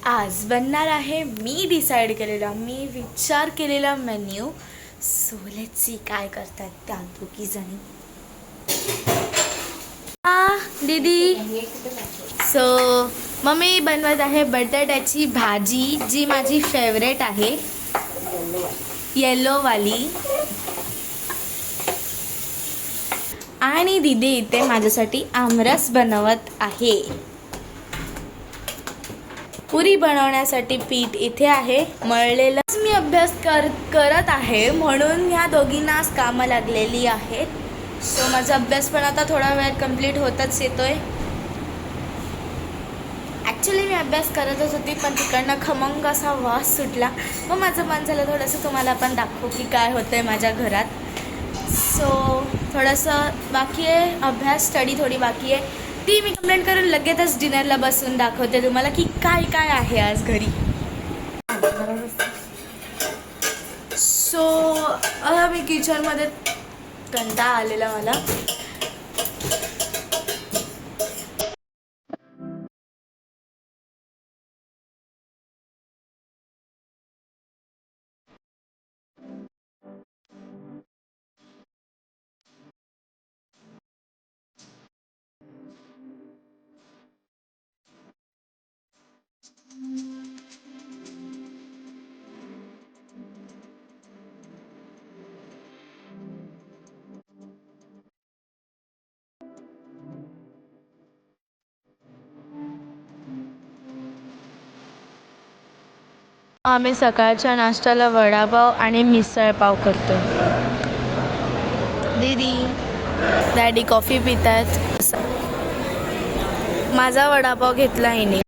आज बनणार आहे मी डिसाईड केलेला, मी विचार केलेला मेन्यू. सो लेट्स सी काय करतात त्या दोघी जणी. दीदी, सो मम्मी बनवत आहे बटाट्याची भाजी, जी माझी फेवरेट आहे, येलोवाली. आणि दीदी इथे माझ्यासाठी आमरस बनवत आहे. पुरी बनवण्यासाठी पीठ इथे आहे मळलेलं. मी अभ्यास करत आहे म्हणून ह्या दोघींना आज कामं लागलेली आहेत. सो माझा अभ्यास पण आता थोडा वेळ कंप्लीट होतच येतोय. ॲक्च्युली मी अभ्यास करतच होती, पण तिकडनं खमंग असा वास सुटला. मग माझं मन झालं थोडंसं तुम्हाला पण दाखवू की काय होतं आहे माझ्या घरात. सो थोडंसं बाकी आहे अभ्यास, स्टडी थोडी बाकी आहे. ती मी कंप्लेंट करून लगेचच डिनरला बसून दाखवते तुम्हाला की काय काय आहे आज घरी. सो आता मी किचनमध्ये कंटाळा आलेला मला. आम्ही सकाळच्या नाश्त्याला वडापाव आणि मिसळपाव करतो. दीदी डॅडी कॉफी पितात. माझा वडापाव घेतला हिने.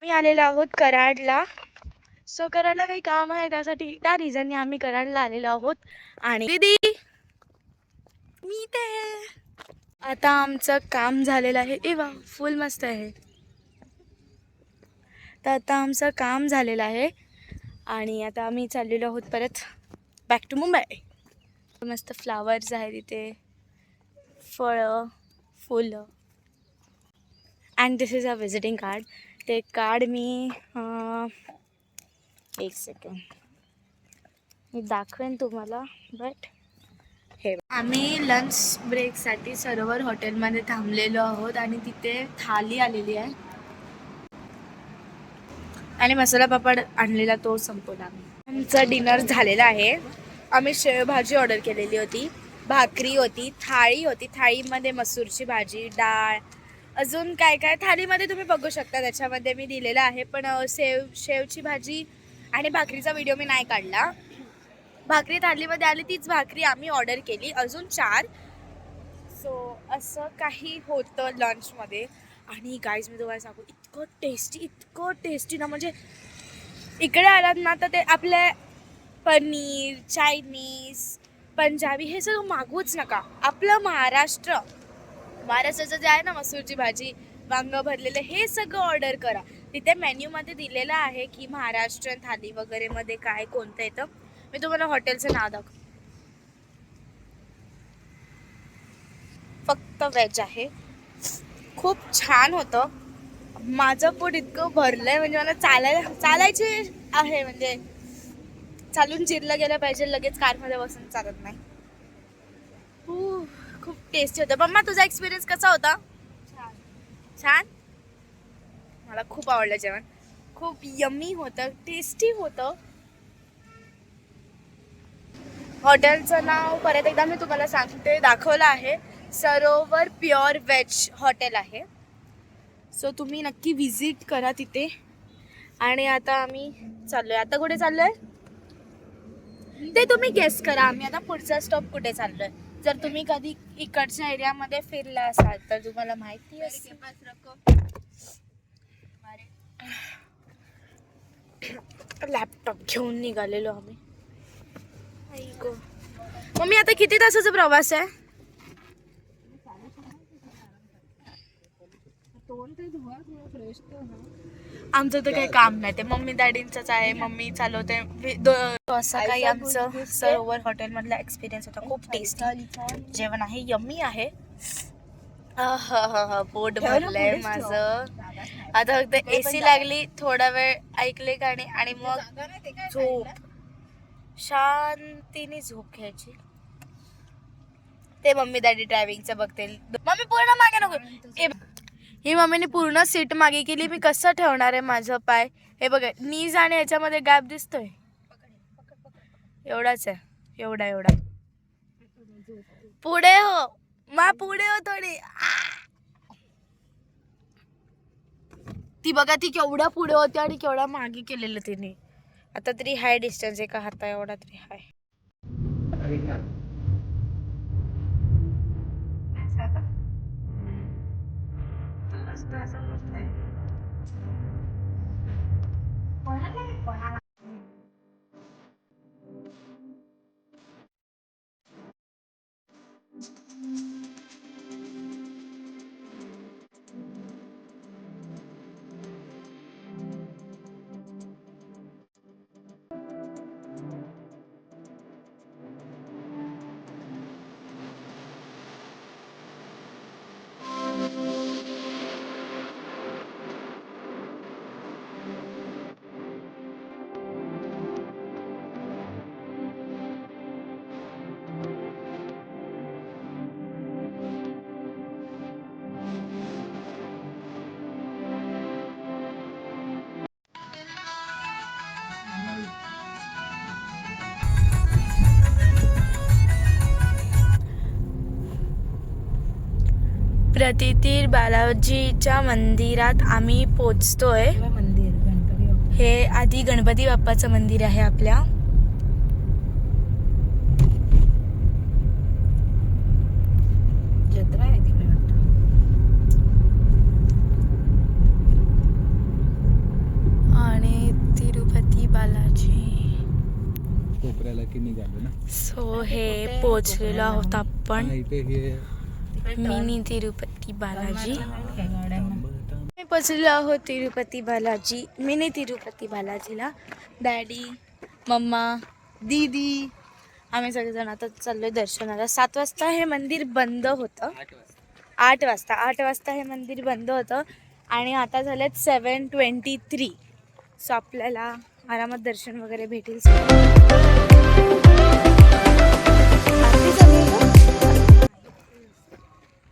मी आलेलो आहोत कराडला. सो कराडला काही काम आहे, त्यासाठी त्या रिझनने आम्ही कराडला आलेलो आहोत. आणि दीदी मी ते आता आमचं काम झालेलं आहे. वा फुल मस्त आहे. तर आता आमचं काम झालेलं आहे आणि आता आम्ही चाललेलो आहोत परत बॅक टू मुंबई. मस्त फ्लावर्स आहेत इथे, फळं, फुलं. And this is a visiting card. ते कार्ड मी एक सेकंड मी दाखवेन तुम्हाला. बट हे आम्ही लंच ब्रेकसाठी सरोवर हॉटेलमध्ये थांबलेलो आहोत आणि तिथे थाली आलेली आहे आणि मसाला पापड आणलेला तो संपवला. आमचा डिनर झालेला आहे. आम्ही शेवभाजी ऑर्डर केलेली होती, भाकरी होती, थाळी होती. थाळीमध्ये मसूरची भाजी, डाळ, अजून काय काय थालीमध्ये तुम्ही बघू शकता, त्याच्यामध्ये मी दिलेलं आहे. पण शेवची भाजी आणि भाकरीचा व्हिडिओ मी नाही काढला. भाकरी थालीमध्ये आली तीच भाकरी आम्ही ऑर्डर केली, अजून 4. सो असं काही होतं लंचमध्ये. आणि गाईज मी तुम्हाला सांगू, इतकं टेस्टी ना, म्हणजे इकडे आलात ना तर ते आपले पनीर, चायनीज, पंजाबी हे सगळं मागवूच नका. आपलं महाराष्ट्राचं जे आहे ना, मसूरची भाजी, वांग भरलेलं हे सगळं ऑर्डर करा. तिथे मेन्यूमध्ये दिलेलं आहे की महाराष्ट्रीयन थाली वगैरे मध्ये काय कोणतं येतं. मी तुम्हाला हॉटेलचं नाव दाखव. फक्त व्हेज आहे. खूप छान होतं. माझं पोट इतकं भरलंय म्हणजे मला चालायचे आहे. म्हणजे चालून जिरलं गेलं पाहिजे, लगेच कारमध्ये बसून चालत नाही. खूप टेस्टी होतं. मम्मा तुझा एक्सपिरियन्स कसा होता? छान. मला खूप आवडलं जेवण. खूप यम्मी होतं, टेस्टी होतं. हॉटेलचं नाव परत एकदा मी तुम्हाला सांगते, दाखवलं आहे. सरोवर प्युअर व्हेज हॉटेल आहे. सो तुम्ही नक्की व्हिजिट करा तिथे. आणि आता आम्ही चाललोय. आता कुठे चाललोय ते तुम्ही गेस करा. आम्ही आता पुढचा स्टॉप कुठे चाललोय. जर तुम्ही कधी इकडच्या एरियामध्ये फिरला असाल तर तुम्हाला माहिती असेल. लॅपटॉप घेऊन निघालेलो आम्ही. मम्मी आता किती तासाचा प्रवास आहे? आमचं तर काही काम नाही, ते मम्मी डॅडींचंच आहे. मम्मी चालवते. असं काही आमचं सरोवर हॉटेल मधला एक्सपिरियन्स होता. खूप टेस्टी जेवण आहे, यम्मी आहे. पोट भरलंय माझं. आता फक्त AC लागली, थोडा वेळ ऐकले गाणे आणि मग झोप. शांतीने झोप घ्यायची. ते मम्मी डॅडी ड्रायव्हिंगचं बघतील. मम्मी पूर्ण मागे नको. ही मम्मीने पूर्ण सीट मागे केली. मी कसं ठेवणार आहे माझं पाय? हे बघा, नीज आणि ह्याच्यामध्ये गॅप दिसतोय. एवढाच आहे, एवढा. पुढे हो पुढे हो थोडी. ती बघा, ती केवढा पुढे होती आणि केवढा मागे केलेलं तिने. आता तरी हाय डिस्टन्स, एका हाता एवढा तरी हाय. प्रतितीर बालाजीच्या मंदिरात आम्ही पोचतोय. हे आधी गणपती बाप्पाचं मंदिर आहे आपल्या. जत्रा आहे तिकडे आणि तिरुपती बालाजी कोपऱ्याला की निघालो ना. सो हे पोचलेलो आहोत आपण. मिनी तिरुपती बालाजी. मी पोचलेलो आहोत तिरुपती बालाजी, मिनी तिरुपती बालाजीला. डॅडी, मम्मा, दीदी, आम्ही सगळेजण आता चाललोय दर्शनाला. 7 वाजता हे मंदिर बंद होतं. 8 वाजता हे मंदिर बंद होतं आणि आता झालेत 7:23. सो आपल्याला आरामात दर्शन वगैरे भेटेल.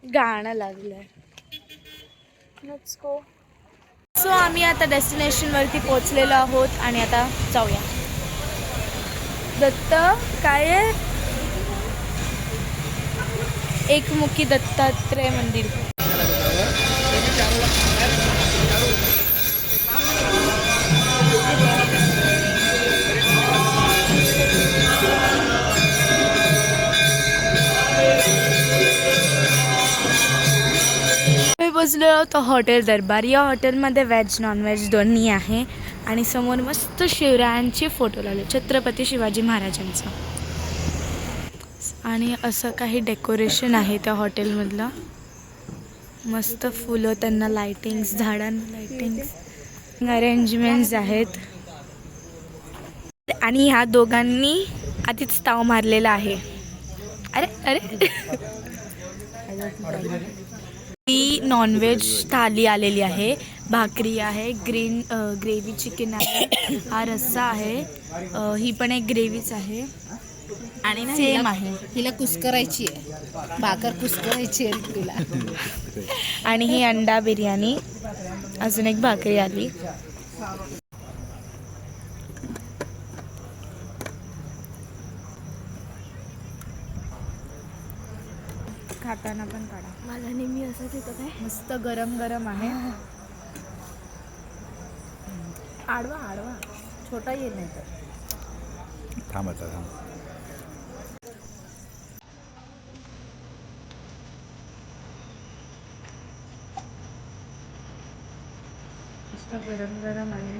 गाणं लागलंय. Let's go. सो आम्ही आता डेस्टिनेशन वरती पोहोचलेलो आहोत आणि आता जाऊया. दत्त काय आहे? एकमुखी दत्तात्रय मंदिर. पोचलो आहोत हॉटेल दरबार. या हॉटेलमध्ये व्हेज नॉनव्हेज दोन्ही आहे आणि समोर मस्त शिवरायांचे फोटो लावले, छत्रपती शिवाजी महाराजांचा. आणि असं काही डेकोरेशन आहे त्या हॉटेलमधलं. मस्त फुलं, त्यांना लाइटिंग्स, झाडांना लाइटिंग्स, अरेंजमेंट्स आहेत. आणि ह्या दोघांनी आधीच ताव मारलेला आहे. अरे अरे ती नॉनव्हेज थाली आलेली आहे. भाकरी आहे, ग्रेव्ही चिकन आहे, हा रस्सा आहे, ही पण एक ग्रेव्हीच आहे आणि ना सेम आहे. हिला कुस्करायची आहे, भाकर कुस्करायची आहे तिला. आणि ही अंडा बिर्याणी, अजून एक भाकरी आली. खाताना पण काढा. मला नेहमी असंच येतं काय. मस्त गरम गरम आहे. आडवा आडवा छोटा येत नाही तर. थांब आता थांब. मस्त गरम गरम आहे.